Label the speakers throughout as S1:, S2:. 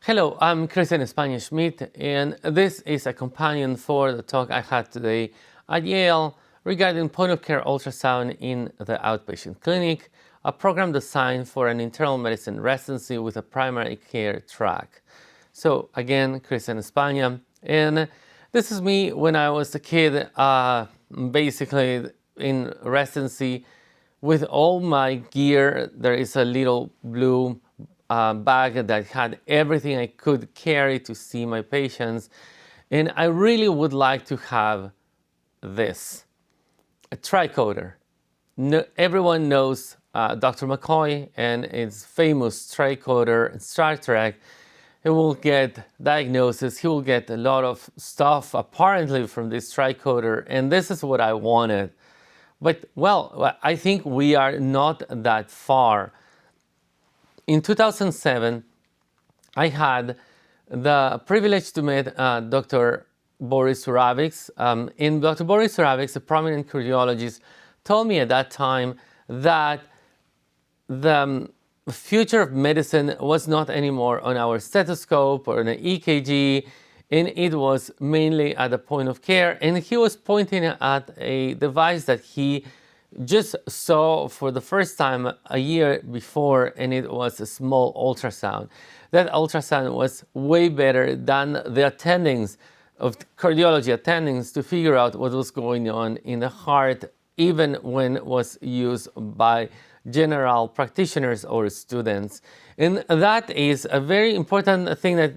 S1: Hello, I'm Cristian Spanish-Schmidt, and this is a companion for the talk I had today at Yale regarding point-of-care ultrasound in the outpatient clinic, a program designed for an internal medicine residency with a primary care track. So again, Cristian España, and this is me when I was a kid, basically in residency. With all my gear, there is a little blue bag that had everything I could carry to see my patients. And I really would like to have this, a tricoder. No, everyone knows Dr. McCoy and his famous tricoder in Star Trek. He will get diagnosis, he will get a lot of stuff apparently from this tricoder, and this is what I wanted. But, well, I think we are not that far. In 2007, I had the privilege to meet Dr. Boris Suravics. And Dr. Boris Suravics, a prominent cardiologist, told me at that time that the future of medicine was not anymore on our stethoscope or an EKG, and it was mainly at the point of care. And he was pointing at a device that he just saw for the first time a year before, and it was a small ultrasound. That ultrasound was way better than the attendings of cardiology attendings to figure out what was going on in the heart, even when it was used by general practitioners or students. And that is a very important thing that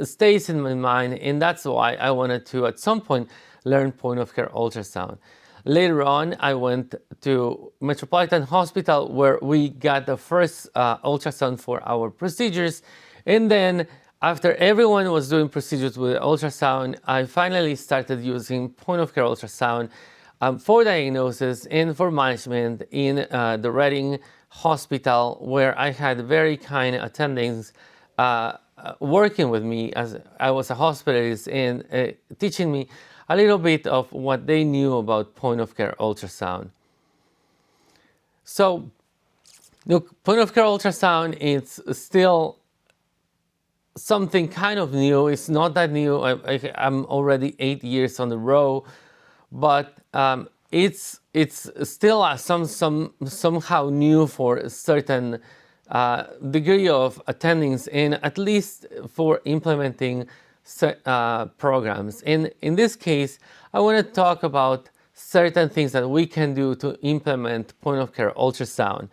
S1: stays in my mind, and that's why I wanted to, at some point, learn point-of-care ultrasound. Later on, I went to Metropolitan Hospital where we got the first ultrasound for our procedures. And then after everyone was doing procedures with ultrasound, I finally started using point-of-care ultrasound for diagnosis and for management in the Reading Hospital, where I had very kind attendings working with me as I was a hospitalist and teaching me a little bit of what they knew about point-of-care ultrasound. So, look, point-of-care ultrasound is still something kind of new. It's not that new. I'm already 8 years on the row, but it's still somehow new for a certain degree of attendings, and at least for implementing programs. And in this case, I want to talk about certain things that we can do to implement point-of-care ultrasound.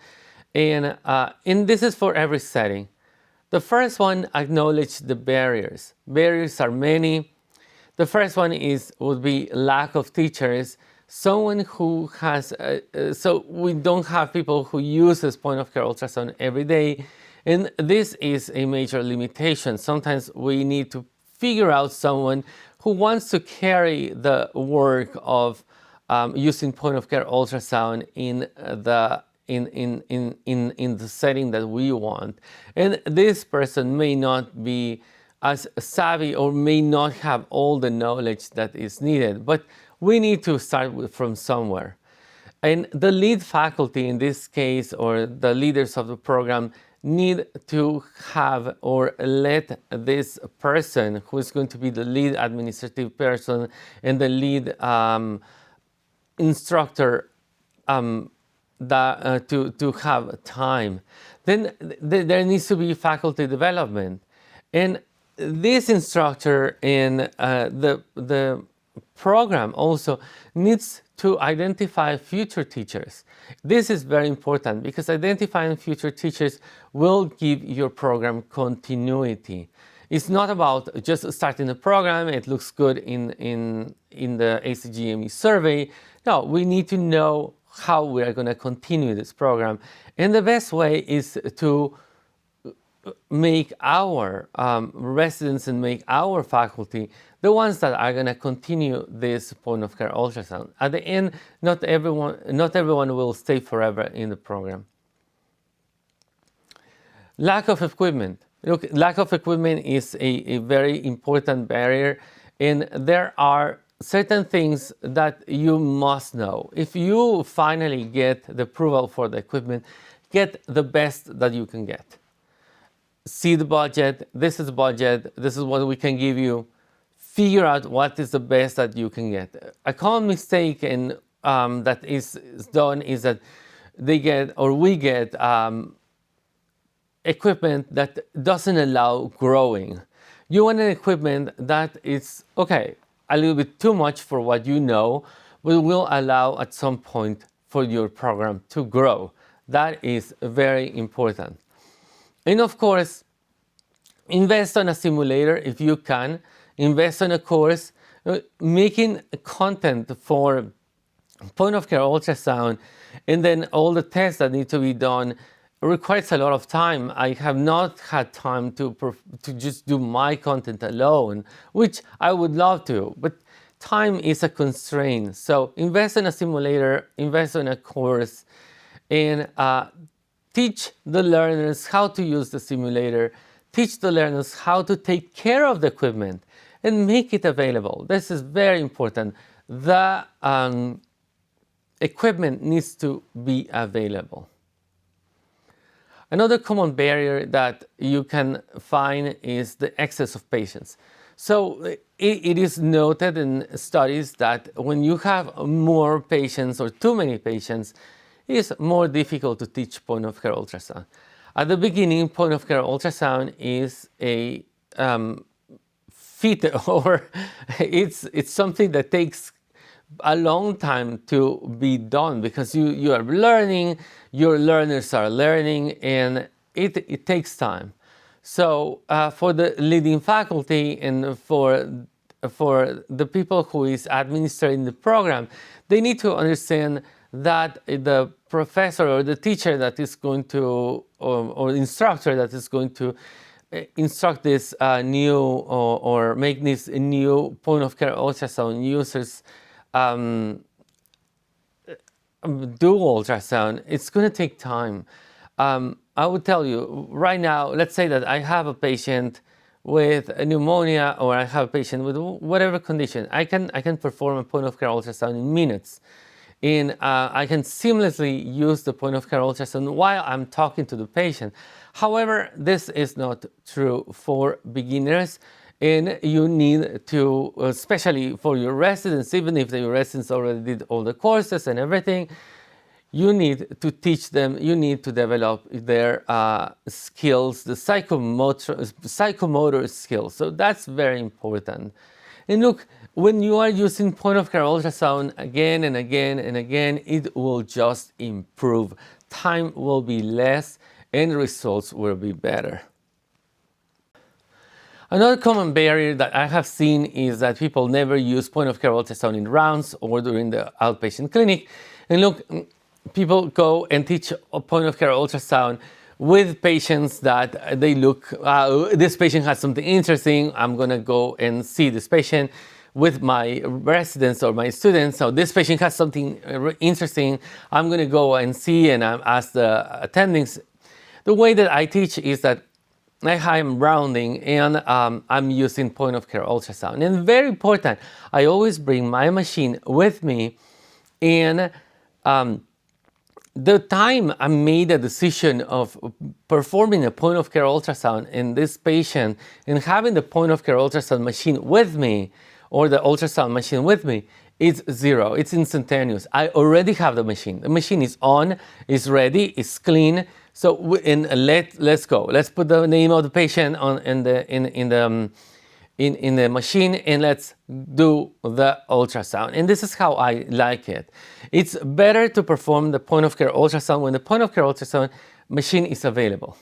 S1: And this is for every setting. The first one, acknowledge the barriers. Barriers are many. The first one would be lack of teachers. Someone who has, so we don't have people who uses point-of-care ultrasound every day. And this is a major limitation. Sometimes we need to figure out someone who wants to carry the work of using point-of-care ultrasound in the setting that we want. And this person may not be as savvy or may not have all the knowledge that is needed, but we need to start from somewhere. And the lead faculty in this case, or the leaders of the program, need to have or let this person who is going to be the lead administrative person and the lead instructor to have time. Then there needs to be faculty development. And this instructor in the program also needs to identify future teachers. This is very important because identifying future teachers will give your program continuity. It's not about just starting the program, it looks good in the ACGME survey. No, we need to know how we are going to continue this program. And the best way is to make our residents and make our faculty the ones that are going to continue this point-of-care ultrasound. At the end, not everyone will stay forever in the program. Lack of equipment. Look, lack of equipment is a very important barrier, and there are certain things that you must know. If you finally get the approval for the equipment, get the best that you can get. see the budget, this is the budget, this is what we can give you, figure out what is the best that you can get. A common mistake that is done is that they get, or we get, equipment that doesn't allow growing. You want an equipment that is, okay, a little bit too much for what you know, but will allow at some point for your program to grow. That is very important. And of course, invest on a simulator if you can, invest on a course, making content for point of care ultrasound, and then all the tests that need to be done requires a lot of time. I have not had time to just do my content alone, which I would love to, but time is a constraint. So invest in a simulator, invest in a course, and teach the learners how to use the simulator, teach the learners how to take care of the equipment, and make it available. This is very important. The equipment needs to be available. Another common barrier that you can find is the excess of patients. So it is noted in studies that when you have more patients or too many patients, it is more difficult to teach point of care ultrasound. At the beginning, point of care ultrasound is a feat, or it's something that takes a long time to be done, because you are learning, your learners are learning, and it takes time. So for the leading faculty and for the people who is administering the program, they need to understand that the professor or the teacher that is going to, or instructor that is going to instruct this new or make this new point of care ultrasound users do ultrasound, it's going to take time. I would tell you right now, let's say that I have a patient with a pneumonia, or I have a patient with whatever condition. I can perform a point of care ultrasound in minutes. And I can seamlessly use the point of care ultrasound while I'm talking to the patient. However, this is not true for beginners. And you need to, especially for your residents, even if your residents already did all the courses and everything, you need to teach them, you need to develop their skills, the psychomotor skills. So that's very important. And look, when you are using point of care ultrasound again and again and again, it will just improve. Time will be less and results will be better. Another common barrier that I have seen is that people never use point of care ultrasound in rounds or during the outpatient clinic. And look, people go and teach a point of care ultrasound with patients that they look, this patient has something interesting, I'm gonna go and see this patient with my residents or my students. So this patient has something interesting, I'm gonna go and see and ask the attendings. The way that I teach is that I am rounding and I'm using point of care ultrasound. And very important, I always bring my machine with me, and the time I made a decision of performing a point of care ultrasound in this patient and having the point of care ultrasound machine with me, or the ultrasound machine with me, it's zero, it's instantaneous. I already have the machine. The machine is on, is ready, is clean. So let's go. Let's put the name of the patient on in the machine, and let's do the ultrasound. And this is how I like it. It's better to perform the point of care ultrasound when the point of care ultrasound machine is available.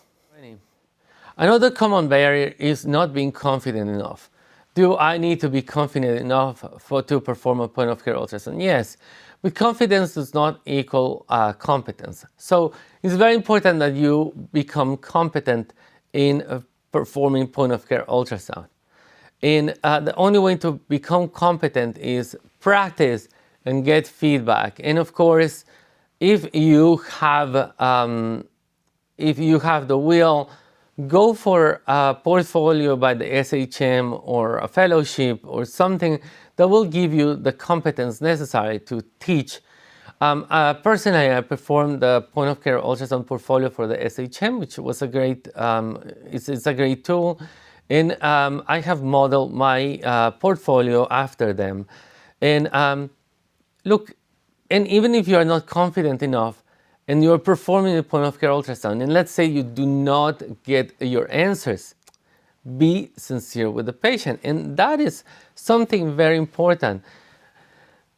S1: Another common barrier is not being confident enough. Do I need to be confident enough to perform a point of care ultrasound? Yes, but confidence does not equal competence. So it's very important that you become competent in performing point of care ultrasound. And the only way to become competent is practice and get feedback. And of course, if you have the will, go for a portfolio by the SHM or a fellowship or something that will give you the competence necessary to teach Personally, I performed the point-of-care ultrasound portfolio for the SHM, which was a great, it's a great tool. And I have modeled my portfolio after them. And look, and even if you are not confident enough and you're performing a point-of-care ultrasound, and let's say you do not get your answers, be sincere with the patient. And that is something very important.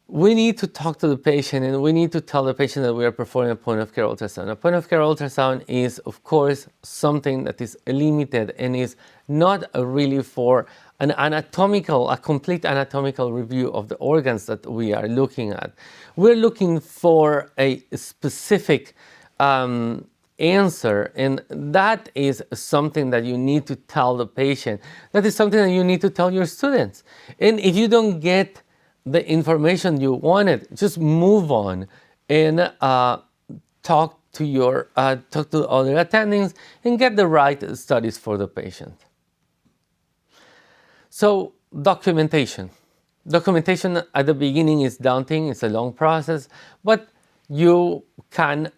S1: We need to talk to the patient and we need to tell the patient that we are performing a point-of-care ultrasound. A point-of-care ultrasound is, of course, something that is limited and is not really for a complete anatomical review of the organs that we are looking at. We're looking for a specific answer, and that is something that you need to tell the patient. That is something that you need to tell your students. And if you don't get the information you wanted, just move on and talk to other attendings and get the right studies for the patient. So documentation. Documentation at the beginning is daunting, it's a long process, but you can,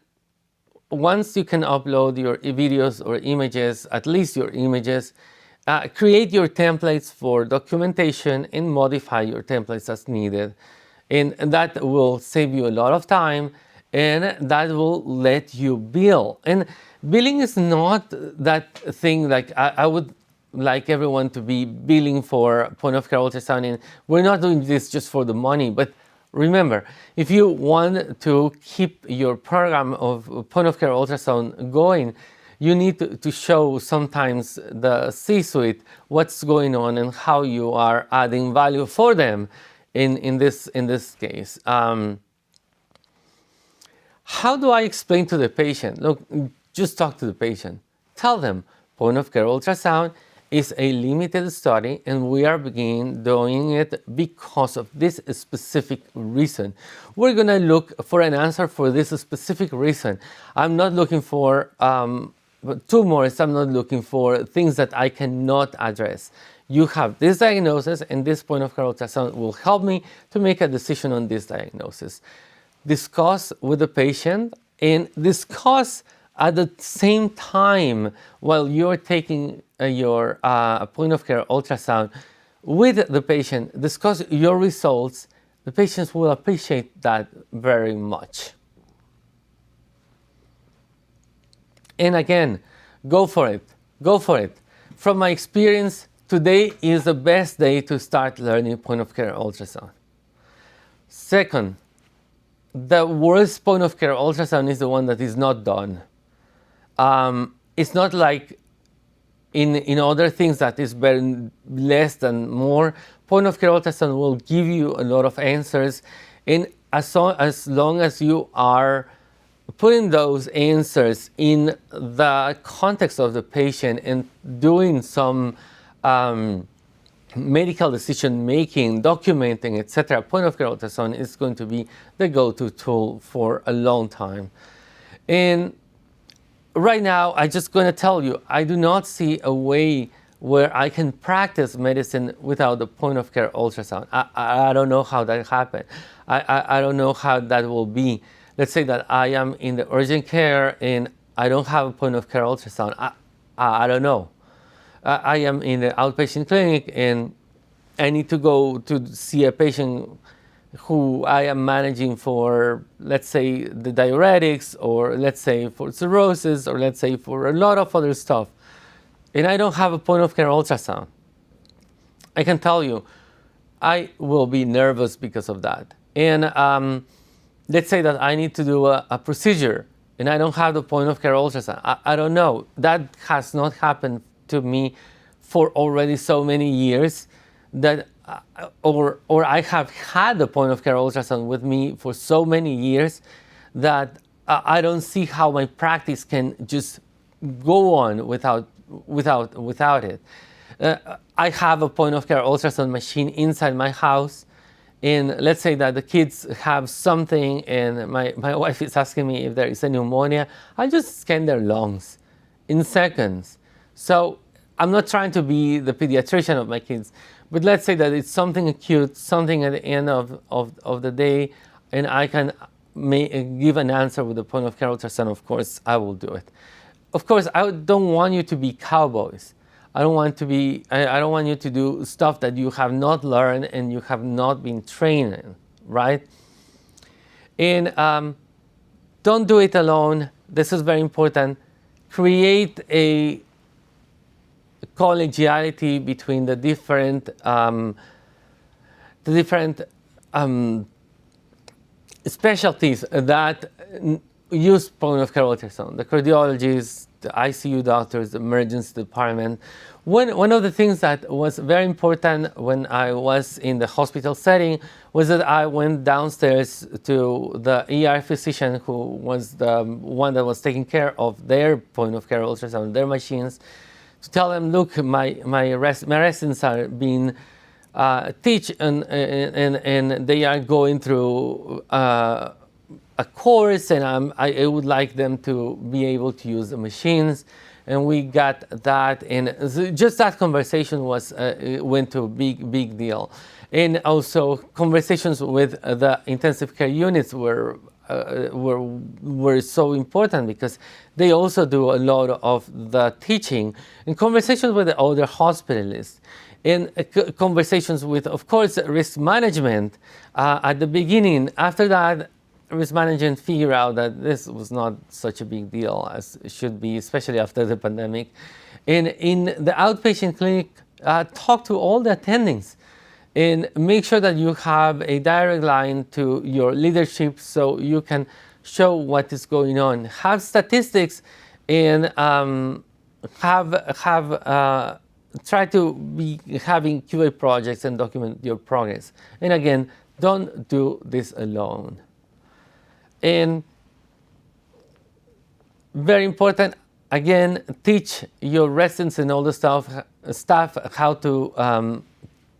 S1: once you can upload your videos or images, at least your images, create your templates for documentation and modify your templates as needed. And that will save you a lot of time and that will let you bill. And billing is not that thing like I would like everyone to be billing for point-of-care ultrasound. And we're not doing this just for the money, but remember, if you want to keep your program of point-of-care ultrasound going, you need to show sometimes the C-suite what's going on and how you are adding value for them in this case. How do I explain to the patient? Look, just talk to the patient. Tell them point-of-care ultrasound is a limited study and we are beginning doing it because of this specific reason. We're gonna look for an answer for this specific reason. I'm not looking for tumors, I'm not looking for things that I cannot address. You have this diagnosis and this point-of-care ultrasound will help me to make a decision on this diagnosis. Discuss with the patient and discuss at the same time while you're taking your point-of-care ultrasound with the patient, discuss your results. The patients will appreciate that very much. And again, go for it. Go for it. From my experience, today is the best day to start learning point-of-care ultrasound. Second, the worst point-of-care ultrasound is the one that is not done. It's not like in other things that is very less than more. Point-of-care ultrasound will give you a lot of answers, and as long as you are putting those answers in the context of the patient and doing some medical decision making, documenting, etc., point-of-care ultrasound is going to be the go-to tool for a long time. And right now, I'm just going to tell you, I do not see a way where I can practice medicine without the point-of-care ultrasound. I don't know how that happened. I don't know how that will be. Let's say that I am in the urgent care and I don't have a point-of-care ultrasound. I don't know. I am in the outpatient clinic and I need to go to see a patient who I am managing for, let's say, the diuretics, or let's say for cirrhosis, or let's say for a lot of other stuff. And I don't have a point-of-care ultrasound. I can tell you, I will be nervous because of that. And let's say that I need to do a procedure and I don't have the point-of-care ultrasound. I don't know. That has not happened to me for already so many years that or I have had the point-of-care ultrasound with me for so many years that I don't see how my practice can just go on without it. I have a point-of-care ultrasound machine inside my house, and let's say that the kids have something and my wife is asking me if there is a pneumonia, I just scan their lungs in seconds. So I'm not trying to be the pediatrician of my kids, but let's say that it's something acute, something at the end of the day, and I can give an answer with the point of care ultrasound, of course, I will do it. Of course, I don't want you to be cowboys. I don't want you to do stuff that you have not learned and you have not been trained in, right? And don't do it alone. This is very important. Create a collegiality between the different specialties that use point of care ultrasound. The cardiologists, the ICU doctors, the emergency department. One of the things that was very important when I was in the hospital setting was that I went downstairs to the ER physician, who was the one that was taking care of their point of care ultrasound, their machines, to tell them, look, my residents are being teach and they are going through a course, and I would like them to be able to use the machines. And we got that, and just that conversation was went to a big deal. And also conversations with the intensive care units were so important, because they also do a lot of the teaching, and conversations with the other hospitalists, and conversations with, of course, risk management at the beginning. After that, risk management figure out that this was not such a big deal as it should be, especially after the pandemic. And in the outpatient clinic, talk to all the attendings and make sure that you have a direct line to your leadership so you can show what is going on. Have statistics, and try to be having QA projects and document your progress. And again, don't do this alone. And very important, again, teach your residents and all the staff how to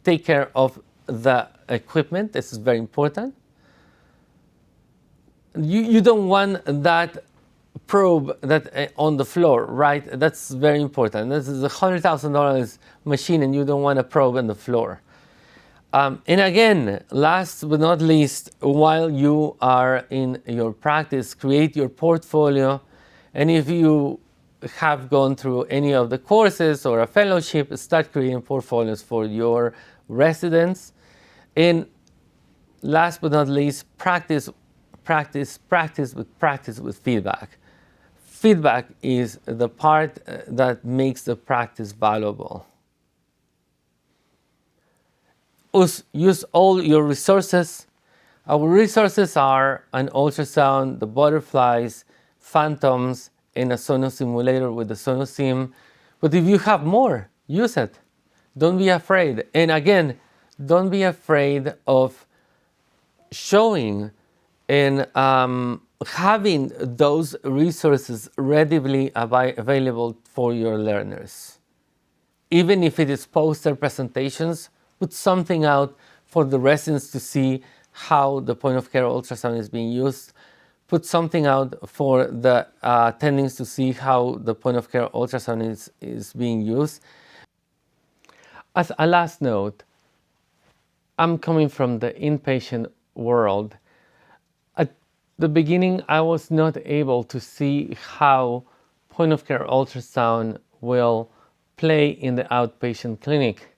S1: take care of the equipment. This is very important. You don't want that probe that on the floor, right? That's very important. This is a $100,000 machine, and you don't want a probe on the floor. And again, last but not least, while you are in your practice, create your portfolio. And if you have gone through any of the courses or a fellowship, start creating portfolios for your residents. And last but not least, practice with feedback. Feedback is the part that makes the practice valuable. Use all your resources. Our resources are an ultrasound, the butterflies, phantoms, and a sono simulator with the SonoSim. But if you have more, use it. Don't be afraid. And again, don't be afraid of showing and having those resources readily available for your learners. Even if it is poster presentations, put something out for the residents to see how the point of care ultrasound is being used. Put something out for the attendings to see how the point of care ultrasound is being used. As a last note, I'm coming from the inpatient world. At the beginning, I was not able to see how point of care ultrasound will play in the outpatient clinic.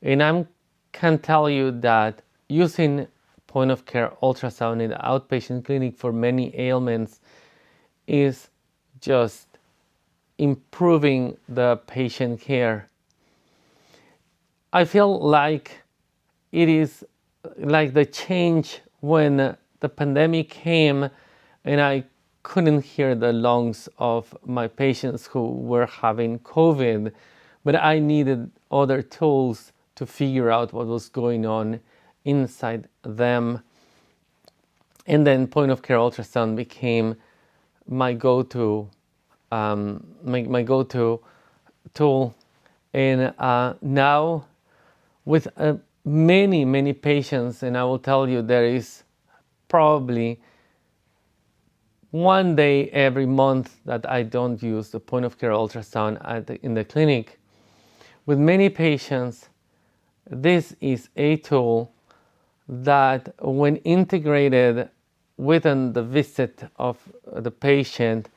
S1: And I can tell you that using point of care ultrasound in the outpatient clinic for many ailments is just improving the patient care. I feel like it is like the change when the pandemic came and I couldn't hear the lungs of my patients who were having COVID, but I needed other tools to figure out what was going on inside them. And then point of care ultrasound became my go-to tool. And now with many patients, and I will tell you there is probably one day every month that I don't use the point of care ultrasound in the clinic. With many patients, this is a tool that when integrated within the visit of the patient,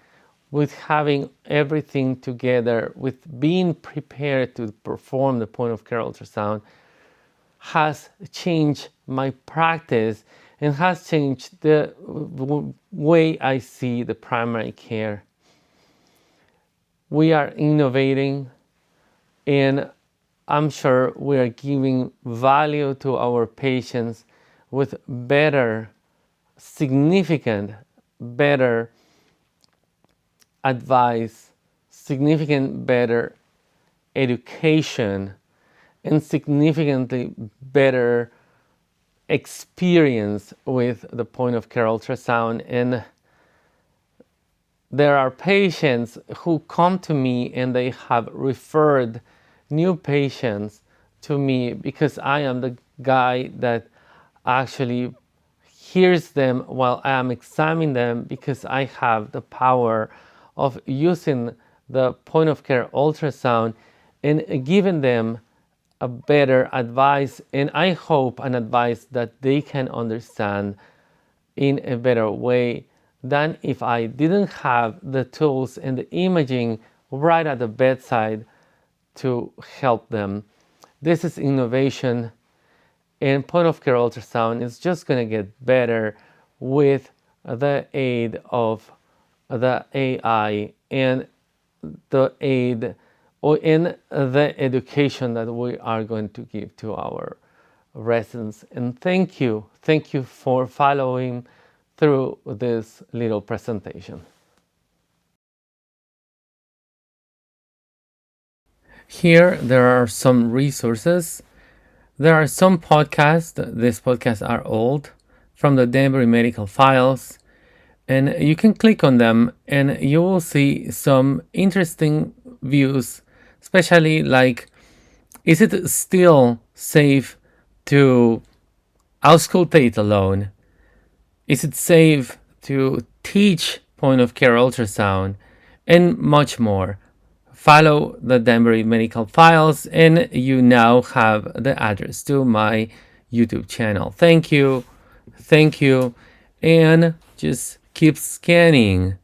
S1: with having everything together, with being prepared to perform the point of care ultrasound, has changed my practice and has changed the way I see the primary care. We are innovating, and I'm sure we are giving value to our patients with better, significant, better advice, significant better education, and significantly better experience with the point of care ultrasound. And there are patients who come to me and they have referred new patients to me because I am the guy that actually hears them while I am examining them, because I have the power of using the point of care ultrasound and giving them a better advice, and I hope an advice that they can understand in a better way than if I didn't have the tools and the imaging right at the bedside to help them. This is innovation, and point of care ultrasound is just going to get better with the aid of the AI and the aid or in the education that we are going to give to our residents. And thank you for following through this little presentation. Here there are some resources. There are some podcasts. These podcasts are old, from the Danbury Medical Files, and you can click on them and you will see some interesting views, especially like, is it still safe to auscultate alone? Is it safe to teach point of care ultrasound? And much more. Follow the Danbury Medical Files and you now have the address to my YouTube channel. Thank you, and just keep scanning.